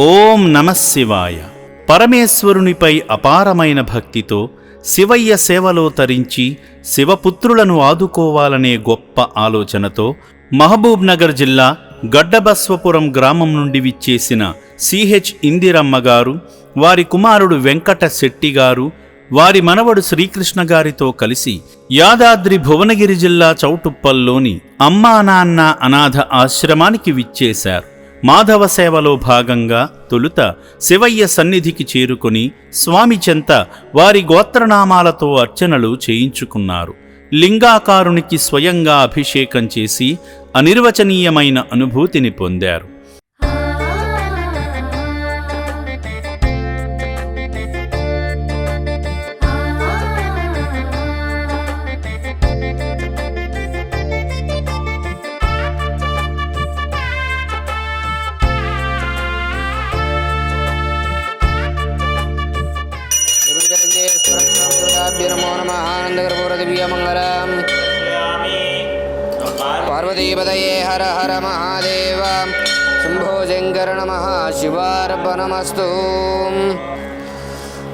ఓం నమఃశివాయ. పరమేశ్వరునిపై అపారమైన భక్తితో శివయ్య సేవలో తరించి శివపుత్రులను ఆదుకోవాలనే గొప్ప ఆలోచనతో మహబూబ్ నగర్ జిల్లా గడ్డబస్వపురం గ్రామం నుండి విచ్చేసిన సిహెచ్ ఇందిరమ్మ గారు, వారి కుమారుడు వెంకట శెట్టి గారు, వారి మనవడు శ్రీకృష్ణ గారితో కలిసి యాదాద్రి భువనగిరి జిల్లా చౌటుప్పల్లోని అమ్మా నాన్న అనాథ ఆశ్రమానికి విచ్చేశారు. మాధవ సేవలో భాగంగా తొలుత శివయ్య సన్నిధికి చేరుకొని స్వామి చెంత వారి గోత్రనామాలతో అర్చనలు చేయించుకున్నారు. లింగాకారునికి స్వయంగా అభిషేకం చేసి అనిర్వచనీయమైన అనుభూతిని పొందారు. नमो नमः आनन्दकर्पूरदिव्यमङ्गलम् पार्वतीपतये हर हर महादेव शम्भो शङ्कर नमः शिवार्पणमस्तु।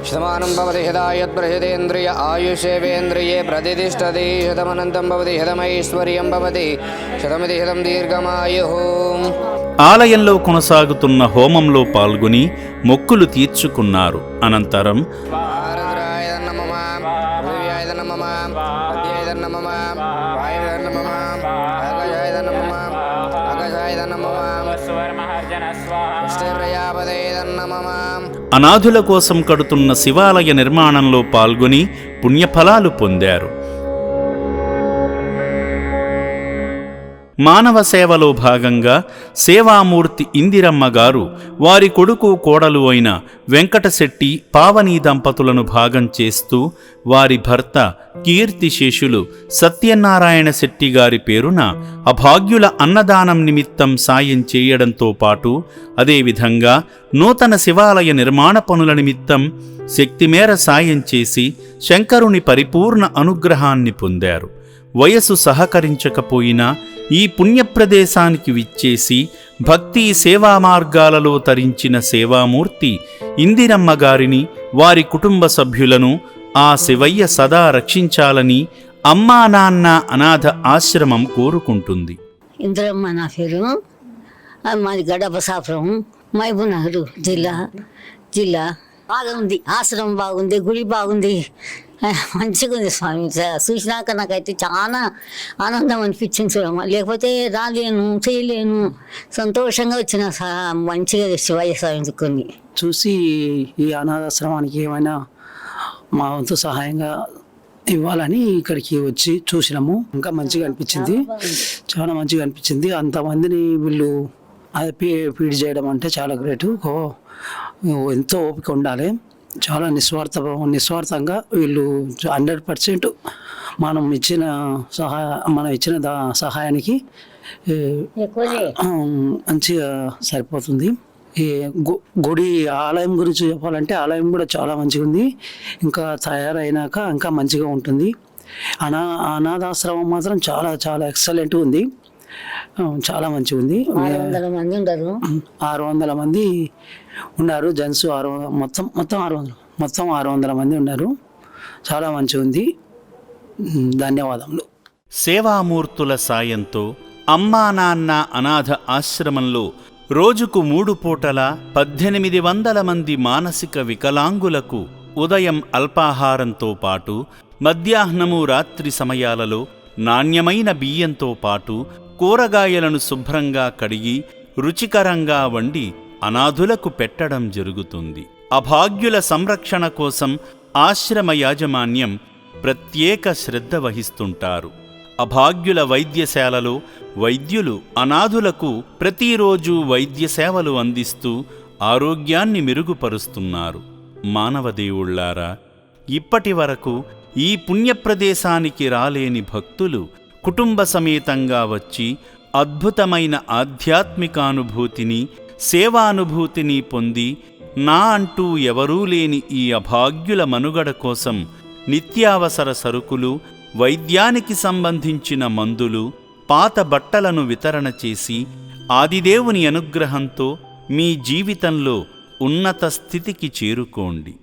शतमानं भवति शतायुत्प्रशतेन्द्रिय आयुष्येवेन्द्रिये प्रतिष्ठति शतमनन्तं भवति शतमैश्वर्यं भवति शतमिति शतं దీర్ఘమాయుః. ఆలయంలో కొనసాగుతున్న హోమంలో పాల్గొని మొక్కులు తీర్చుకున్నారు. అనంతరం అనాథుల కోసం కడుతున్న శివాలయ నిర్మాణంలో పాల్గొని పుణ్యఫలాలు పొందారు. మానవ సేవలో భాగంగా సేవామూర్తి ఇందిరమ్మ గారు వారి కొడుకు కోడలు అయిన వెంకటశెట్టి పావని దంపతులను భాగం చేస్తూ వారి భర్త కీర్తిశేషులు సత్యనారాయణ శెట్టి గారి పేరున అభాగ్యుల అన్నదానం నిమిత్తం సాయం చేయడంతో పాటు అదేవిధంగా నూతన శివాలయ నిర్మాణ పనుల నిమిత్తం శక్తిమేర సాయం చేసి శంకరుని పరిపూర్ణ అనుగ్రహాన్ని పొందారు. వయసు సహకరించకపోయినా ఈ పుణ్యప్రదేశానికి విచ్చేసి భక్తి సేవా మార్గాలలో తరించిన సేవామూర్తి ఇందిరమ్మ గారిని, వారి కుటుంబ సభ్యులను ఆ శివయ్య సదా రక్షించాలని అమ్మా నాన్న అనాథ ఆశ్రమం కోరుకుంటుంది. ఇందిరమ్మ నా పేరు. మాది గడ్డబస్వాపురం, మహబూబ్ నగర్ జిల్లా. బాగా ఉంది, ఆశ్రమం బాగుంది, గుడి బాగుంది, మంచిగా ఉంది స్వామి. చూసినాక నాకైతే చాలా ఆనందం అనిపించింది చూడమ్మా. లేకపోతే రాలేను, చేయలేను, సంతోషంగా వచ్చిన మంచిగా శివయ్య స్వామి కొన్ని చూసి ఈ అనాథాశ్రమానికి ఏమైనా మా వంతు సహాయంగా ఇవ్వాలని ఇక్కడికి వచ్చి చూసినాము. ఇంకా మంచిగా అనిపించింది, చాలా మంచిగా అనిపించింది. అంతమందిని వీళ్ళు అది ఫీడ్ చేయడం అంటే చాలా గ్రేటు. ఎంతో ఓపిక ఉండాలి. చాలా నిస్వార్థంగా వీళ్ళు 100% మనం ఇచ్చిన సహాయానికి మంచిగా సరిపోతుంది. ఈ గుడి ఆలయం గురించి చెప్పాలంటే ఆలయం కూడా చాలా మంచిగా ఉంది. ఇంకా తయారైనాక ఇంకా మంచిగా ఉంటుంది. అనాథాశ్రమం మాత్రం చాలా చాలా ఎక్సలెంట్గా ఉంది, చాలా మంచిగా ఉంది. 600 మంది ఉన్నారు. జెంట్స్ మొత్తం 600 మంది ఉన్నారు. చాలా మంచిగా ఉంది. ధన్యవాదములు. సేవామూర్తుల సాయంతో అమ్మా నాన్న అనాథ ఆశ్రమంలో రోజుకు 3 పూటల 1800 మంది మానసిక వికలాంగులకు ఉదయం అల్పాహారంతో పాటు మధ్యాహ్నము రాత్రి సమయాలలో నాణ్యమైన బియ్యంతో పాటు కూరగాయలను శుభ్రంగా కడిగి రుచికరంగా వండి అనాథులకు పెట్టడం జరుగుతుంది. అభాగ్యుల సంరక్షణ కోసం ఆశ్రమ యాజమాన్యం ప్రత్యేక శ్రద్ధ వహిస్తుంటారు. అభాగ్యుల వైద్యశాలలో వైద్యులు అనాథులకు ప్రతిరోజు వైద్య సేవలు అందిస్తూ ఆరోగ్యాన్ని మెరుగుపరుస్తున్నారు. మానవదేవుళ్లారా, ఇప్పటి వరకు ఈ పుణ్యప్రదేశానికి రాలేని భక్తులు కుటుంబ సమేతంగా వచ్చి అద్భుతమైన ఆధ్యాత్మికానుభూతిని, సేవానుభూతిని పొంది నా అంటూ ఎవరూ లేని ఈ అభాగ్యుల మనుగడ కోసం నిత్యావసర సరుకులు, వైద్యానికి సంబంధించిన మందులు, పాత బట్టలను వితరణ చేసి ఆదిదేవుని అనుగ్రహంతో మీ జీవితంలో ఉన్నత స్థితికి చేరుకోండి.